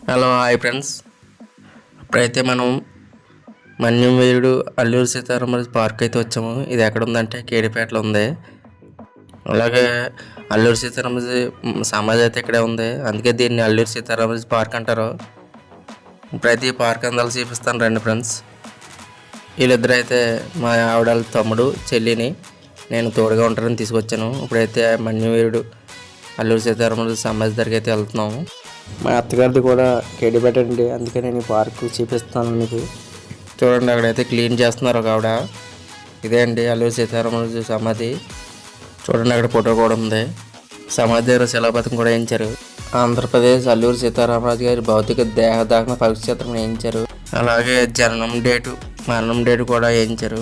Hello hi friends. ఇప్పుడైతే మనం మన్యం వీరుడు Alluri Sitaramaraju park అయితే వచ్చాము. ఇది ఎక్కడ ఉందంటే కేడిపేటలో ఉంది. అలాగే అల్లూరి సీతారామరాజు సమాధి అయితే ఇక్కడే ఉంది. అందుకే దీన్ని అల్లూరి సీతారామరాజు పార్క్ అంటారు. ఇప్పుడైతే ఈ పార్క్ అందాలు చూపిస్తాను రండి ఫ్రెండ్స్. వీళ్ళిద్దరు అయితే మా ఆవిడ తమ్ముడు చెల్లిని నేను తోడుగా ఉంటారని తీసుకొచ్చాను. ఇప్పుడైతే మన్యం వీరుడు అల్లూరి సీతారామరాజు సమాధి దగ్గరికి అయితే వెళ్తున్నాము. మా అత్తగారిది కూడా కేడిపేట అండి, అందుకే నేను ఈ పార్క్ చూపిస్తాను మీకు. చూడండి, అక్కడైతే క్లీన్ చేస్తున్నారు ఒక ఆవిడ. ఇదే అండి అల్లూరి సీతారామరాజు సమాధి. చూడండి, అక్కడ ఫోటో కూడా ఉంది. సమాధి దగ్గర శిలాపథకం కూడా వేయించారు. ఆంధ్రప్రదేశ్ అల్లూరి సీతారామరాజు గారి భౌతిక దేహదాహన పరీక్ష చిత్రం వేయించారు. అలాగే జననం డేటు, మరణం డేటు కూడా వేయించారు.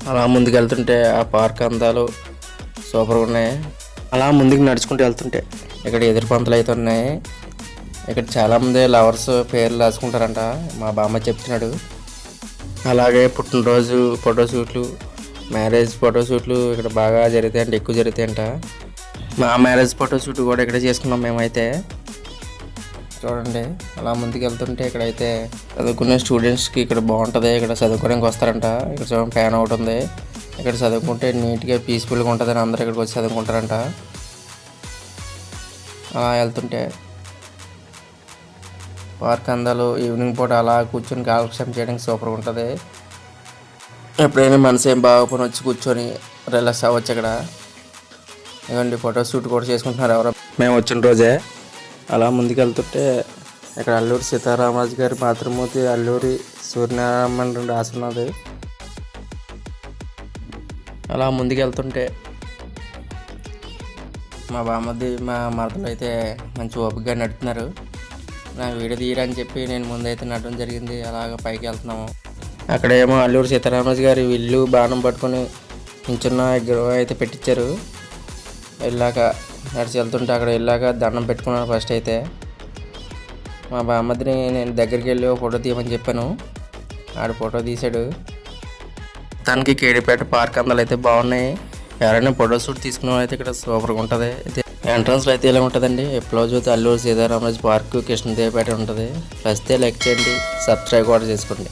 అలా ముందుకు వెళ్తుంటే ఆ పార్క్ అందాలు సూపర్గా ఉన్నాయి. అలా ముందుకు నడుచుకుంటూ వెళ్తుంటే ఇక్కడ ఎదురు పంతులు అయితే ఉన్నాయి. ఇక్కడ చాలామంది లవర్స్ పేర్లు రాసుకుంటారంట, మా బామ్మ చెప్తున్నాడు. అలాగే పుట్టినరోజు ఫోటోషూట్లు, మ్యారేజ్ ఫోటోషూట్లు ఇక్కడ బాగా జరుగుతాయంట, ఎక్కువ జరుగుతాయంట. మా మ్యారేజ్ ఫోటోషూట్ కూడా ఇక్కడే చేసుకున్నాం మేమైతే. చూడండి, అలా ముందుకు వెళ్తుంటే ఇక్కడైతే చదువుకునే స్టూడెంట్స్కి ఇక్కడ బాగుంటుంది. ఇక్కడ చదువుకోవడానికి వస్తారంట. ఇక్కడ చూడండి, ఫ్యాన్ ఒకటి ఉంది. ఇక్కడ చదువుకుంటే నీట్గా పీస్ఫుల్గా ఉంటుందని అందరూ ఇక్కడికి వచ్చి చదువుకుంటారంట. అలా వెళ్తుంటే పార్క్ అందాలు ఈవినింగ్ పూట అలా కూర్చొని కాలక్షేపం చేయడానికి సూపర్గా ఉంటుంది. ఎప్పుడైనా మనసు ఏం బాగోపోయినా వచ్చి కూర్చొని రిలాక్స్ అవ్వచ్చు. ఇక్కడ ఇవ్వండి ఫోటో షూట్ కూడా చేసుకుంటున్నారు ఎవరో మేము వచ్చిన రోజే. అలా ముందుకు వెళ్తుంటే ఇక్కడ అల్లూరి సీతారామరాజు గారి మాతృమూర్తి అల్లూరి సూర్యనారాయణ రాసున్నది. అలా ముందుకు వెళ్తుంటే మా బామ్మది మా మరదలు అయితే మంచి ఓపికగా నడుపుతున్నారు. నాకు వీడియో తీయరని చెప్పి నేను ముందైతే నడవడం జరిగింది. అలాగ పైకి వెళ్తున్నాము. అక్కడేమో అల్లూరి సీతారామరాజు గారి విల్లు బాణం పట్టుకొని నించున్న విగ్రహం అయితే పెట్టించారు. వెళ్ళాక నడిచి వెళ్తుంటే అక్కడ వెళ్ళాక దండం పెట్టుకున్నాను ఫస్ట్ అయితే. మా బామ్మదిని నేను దగ్గరికి వెళ్ళి ఫోటో తీయమని చెప్పాను. ఆడు ఫోటో తీశాడు. తనకి కేడిపేట పార్క్ అందాలు అయితే బాగున్నాయి. ఎవరైనా ఫోటో షూట్ తీసుకున్న అయితే ఇక్కడ సూపర్గా ఉంటుంది. ఎంట్రన్స్లో అయితే ఇలా ఉంటుందండి. ఎప్పుడో చూస్తే అల్లూరి సీతారామరాజు పార్క్ కృష్ణదేవపేట ఉంటుంది. ఫస్ట్ లైక్ చేయండి, సబ్స్క్రైబ్ కూడా చేసుకోండి.